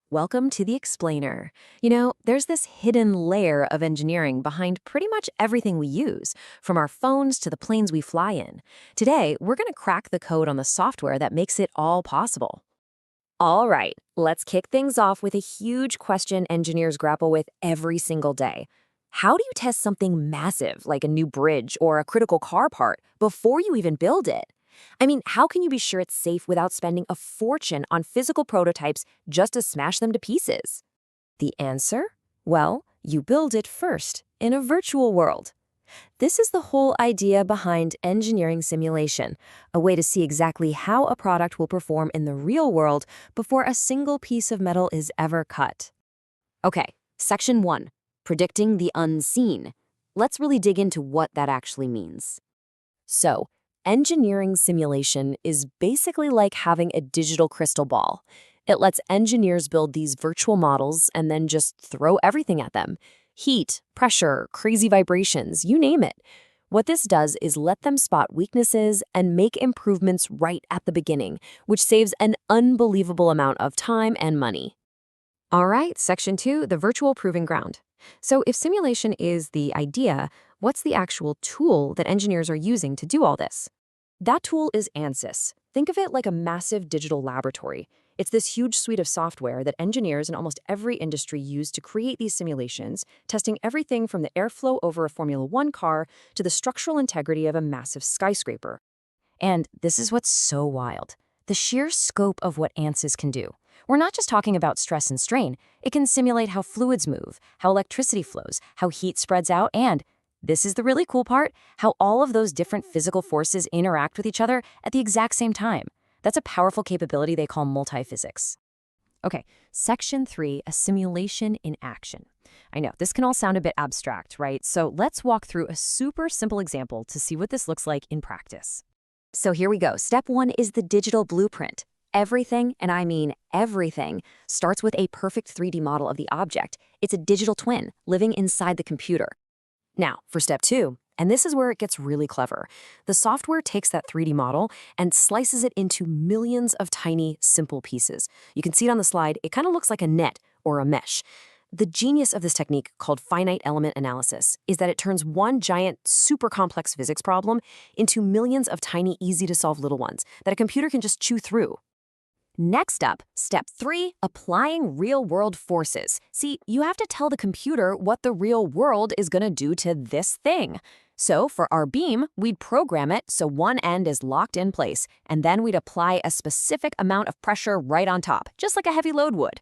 Welcome to the Explainer. There's this hidden layer of engineering behind pretty much everything we use, from our phones to the planes we fly in. Today, we're going to crack the code on the software that makes it all possible. All right, let's kick things off with a huge question engineers grapple with every single day. How do you test something massive, like a new bridge or a critical car part, before you even build it? How can you be sure it's safe without spending a fortune on physical prototypes just to smash them to pieces? The answer? Well, you build it first, in a virtual world. This is the whole idea behind engineering simulation, a way to see exactly how a product will perform in the real world before a single piece of metal is ever cut. Okay, Section 1, Predicting the Unseen. Let's really dig into what that actually means. So, engineering simulation is basically like having a digital crystal ball. It lets engineers build these virtual models and then just throw everything at them. Heat, pressure, crazy vibrations, you name it. What this does is let them spot weaknesses and make improvements right at the beginning, which saves an unbelievable amount of time and money. All right, Section 2, the virtual proving ground. So if simulation is the idea, what's the actual tool that engineers are using to do all this? That tool is ANSYS. Think of it like a massive digital laboratory. It's this huge suite of software that engineers in almost every industry use to create these simulations, testing everything from the airflow over a Formula One car to the structural integrity of a massive skyscraper. And this is what's so wild. The sheer scope of what ANSYS can do. We're not just talking about stress and strain. It can simulate how fluids move, how electricity flows, how heat spreads out, and this is the really cool part, how all of those different physical forces interact with each other at the exact same time. That's a powerful capability they call multiphysics. Okay, Section 3, a simulation in action. I know, this can all sound a bit abstract, right? So let's walk through a super simple example to see what this looks like in practice. So here we go. Step 1 is the digital blueprint. Everything, and I mean everything, starts with a perfect 3D model of the object. It's a digital twin living inside the computer. Now, for step 2, and this is where it gets really clever. The software takes that 3D model and slices it into millions of tiny, simple pieces. You can see it on the slide. It kind of looks like a net or a mesh. The genius of this technique, called finite element analysis, is that it turns one giant, super complex physics problem into millions of tiny, easy-to-solve little ones that a computer can just chew through. Next up, step 3, applying real-world forces. See, you have to tell the computer what the real world is going to do to this thing. So for our beam, we'd program it so one end is locked in place, and then we'd apply a specific amount of pressure right on top, just like a heavy load would.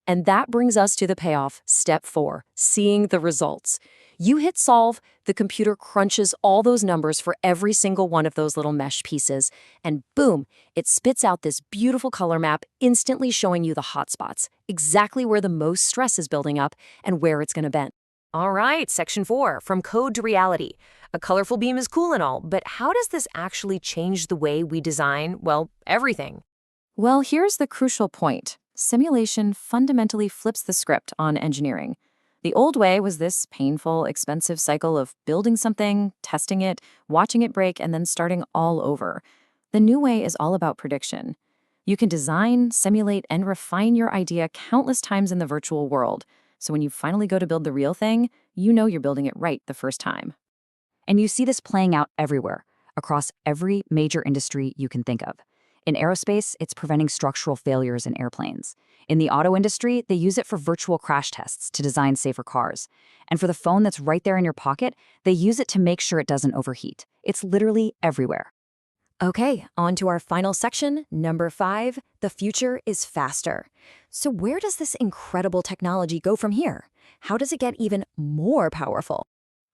And that brings us to the payoff, step 4, seeing the results. You hit solve, the computer crunches all those numbers for every single one of those little mesh pieces, and boom, it spits out this beautiful color map, instantly showing you the hot spots, exactly where the most stress is building up and where it's going to bend. All right, Section 4, from code to reality. A colorful beam is cool and all, but how does this actually change the way we design, well, everything? Well, here's the crucial point. Simulation fundamentally flips the script on engineering. The old way was this painful, expensive cycle of building something, testing it, watching it break, and then starting all over. The new way is all about prediction. You can design, simulate, and refine your idea countless times in the virtual world. So when you finally go to build the real thing, you know you're building it right the first time. And you see this playing out everywhere, across every major industry you can think of. In aerospace, it's preventing structural failures in airplanes. In the auto industry, they use it for virtual crash tests to design safer cars. And for the phone that's right there in your pocket, they use it to make sure it doesn't overheat. It's literally everywhere. Okay, on to our final section, number 5, the future is faster. So where does this incredible technology go from here? How does it get even more powerful?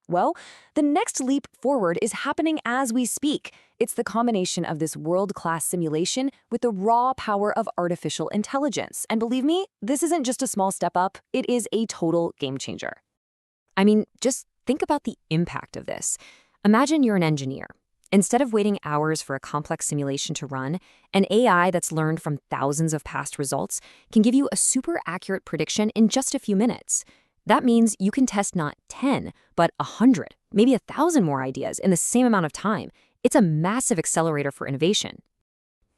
Well, the next leap forward is happening as we speak. It's the combination of this world-class simulation with the raw power of artificial intelligence. And believe me, this isn't just a small step up, it is a total game changer. Just think about the impact of this. Imagine you're an engineer. Instead of waiting hours for a complex simulation to run, an AI that's learned from thousands of past results can give you a super accurate prediction in just a few minutes. That means you can test not 10, but 100, maybe 1,000 more ideas in the same amount of time. It's a massive accelerator for innovation.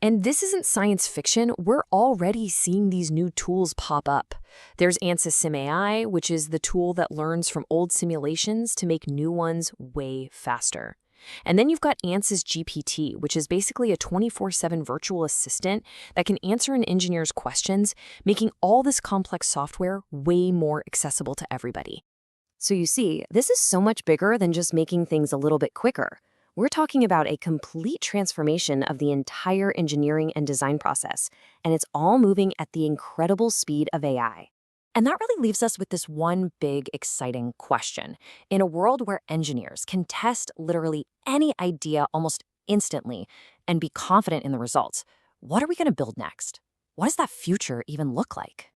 And this isn't science fiction. We're already seeing these new tools pop up. There's ANSYS SimAI, which is the tool that learns from old simulations to make new ones way faster. And then you've got ANSYS GPT, which is basically a 24/7 virtual assistant that can answer an engineer's questions, making all this complex software way more accessible to everybody. So you see, this is so much bigger than just making things a little bit quicker. We're talking about a complete transformation of the entire engineering and design process, and it's all moving at the incredible speed of AI. And that really leaves us with this one big, exciting question. In a world where engineers can test literally any idea almost instantly and be confident in the results, what are we going to build next? What does that future even look like?